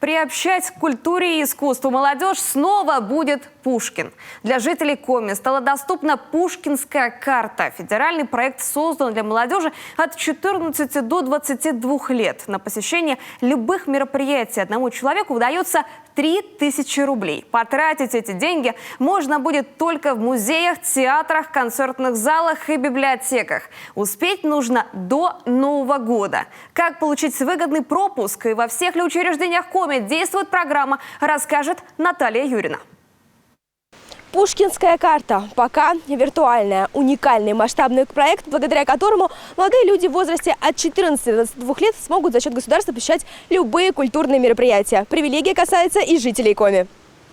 Приобщать к культуре и искусству молодежь снова будет Пушкин. Для жителей Коми стала доступна Пушкинская карта. Федеральный проект создан для молодежи от 14 до 22 лет. На посещение любых мероприятий одному человеку выдается 3000 рублей. Потратить эти деньги можно будет только в музеях, театрах, концертных залах и библиотеках. Успеть нужно до Нового года. Как получить выгодный пропуск и во всех ли учреждениях Коми действует программа, расскажет Наталья Юрина. Пушкинская карта пока виртуальная. Уникальный масштабный проект, благодаря которому молодые люди в возрасте от 14 до 22 лет смогут за счет государства посещать любые культурные мероприятия. Привилегия касается и жителей Коми.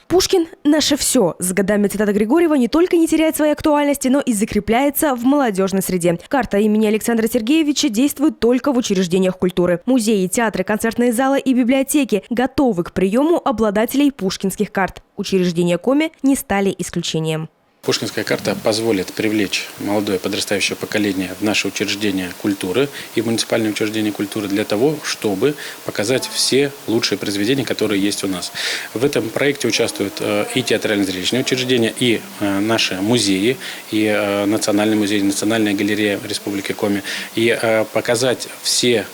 Пушкин – наше все. С годами цитата Григорьева не только не теряет своей актуальности, но и закрепляется в молодежной среде. Карта имени Александра Сергеевича действует только в учреждениях культуры. Музеи, театры, концертные залы и библиотеки готовы к приему обладателей пушкинских карт. Учреждения Коми не стали исключением. Пушкинская карта позволит привлечь молодое подрастающее поколение в наши учреждения культуры и муниципальные учреждения культуры для того, чтобы показать все лучшие произведения, которые есть у нас. В этом проекте участвуют и театрально-зрелищные учреждения, и наши музеи, и Национальный музей, Национальная галерея Республики Коми, и показать все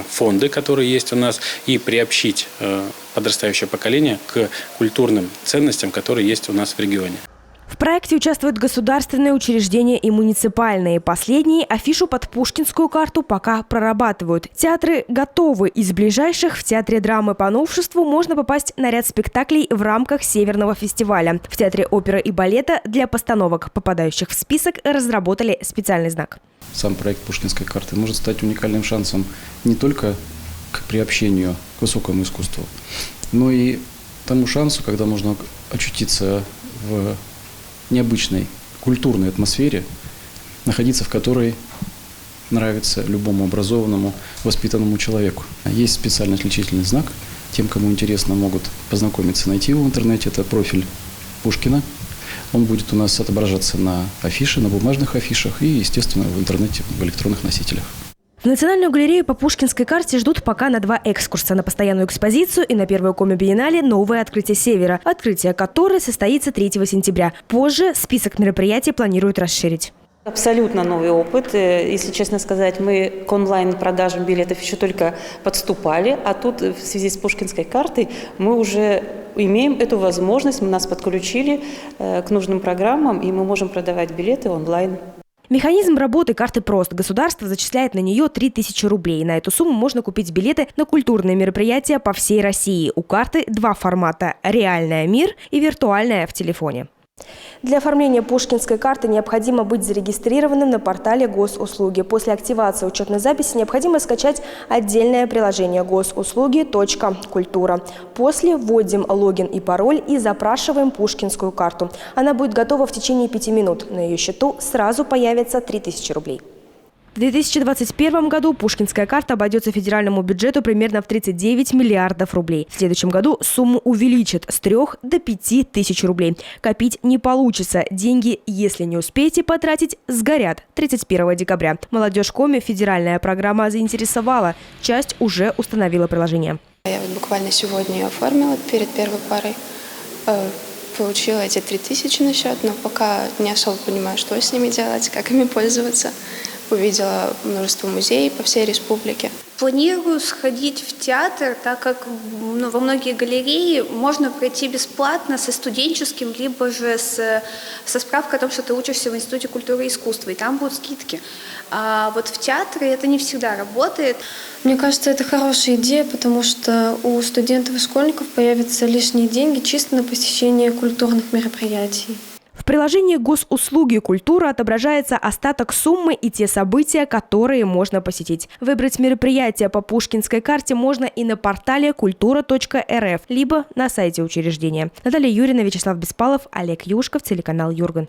фонды, которые есть у нас, и приобщить подрастающее поколение к культурным ценностям, которые есть у нас в регионе. В проекте участвуют государственные учреждения и муниципальные. Последние афишу под Пушкинскую карту пока прорабатывают. Театры готовы. Из ближайших в Театре драмы по новшеству можно попасть на ряд спектаклей в рамках Северного фестиваля. В Театре оперы и балета для постановок, попадающих в список, разработали специальный знак. Сам проект Пушкинской карты может стать уникальным шансом не только к приобщению к высокому искусству, но и тому шансу, когда можно очутиться в необычной культурной атмосфере, находиться в которой нравится любому образованному, воспитанному человеку. Есть специальный отличительный знак. Тем, кому интересно, могут познакомиться, найти его в интернете. Это профиль Пушкина. Он будет у нас отображаться на афише, на бумажных афишах и, естественно, в интернете, в электронных носителях. В Национальную галерею по Пушкинской карте ждут пока на 2 экскурса: на постоянную экспозицию и на первую Коми-биеннале «Новое открытие Севера», открытие которой состоится 3 сентября. Позже список мероприятий планируют расширить. Абсолютно новый опыт. Если честно сказать, мы к онлайн-продажам билетов еще только подступали, а тут в связи с Пушкинской картой мы уже имеем эту возможность, нас подключили к нужным программам, и мы можем продавать билеты онлайн. Механизм работы карты прост. Государство зачисляет на нее 3000 рублей. На эту сумму можно купить билеты на культурные мероприятия по всей России. У карты 2 формата – реальная «Мир» и виртуальная в телефоне. Для оформления Пушкинской карты необходимо быть зарегистрированным на портале госуслуги. После активации учетной записи необходимо скачать отдельное приложение госуслуги.культура. После вводим логин и пароль и запрашиваем Пушкинскую карту. Она будет готова в течение 5 минут. На ее счету сразу появится 3000 рублей. В 2021 году Пушкинская карта обойдется федеральному бюджету примерно в 39 миллиардов рублей. В следующем году сумму увеличат с 3 до 5 тысяч рублей. Копить не получится. Деньги, если не успеете потратить, сгорят 31 декабря. Молодежь Коми федеральная программа заинтересовала. Часть уже установила приложение. Я вот буквально сегодня оформила перед первой парой. Получила эти 3000 на счет, но пока не особо понимаю, что с ними делать, как ими пользоваться. Увидела множество музеев по всей республике. Планирую сходить в театр, так как во многие галереи можно пройти бесплатно со студенческим, либо же со справкой о том, что ты учишься в Институте культуры и искусства, и там будут скидки. А вот в театре это не всегда работает. Мне кажется, это хорошая идея, потому что у студентов и школьников появятся лишние деньги чисто на посещение культурных мероприятий. В приложении госуслуги «Культура» отображается остаток суммы и те события, которые можно посетить. Выбрать мероприятие по Пушкинской карте можно и на портале kultura.rf, либо на сайте учреждения. Наталья Юрина, Вячеслав Беспалов, Олег Юшков, телеканал Юрган.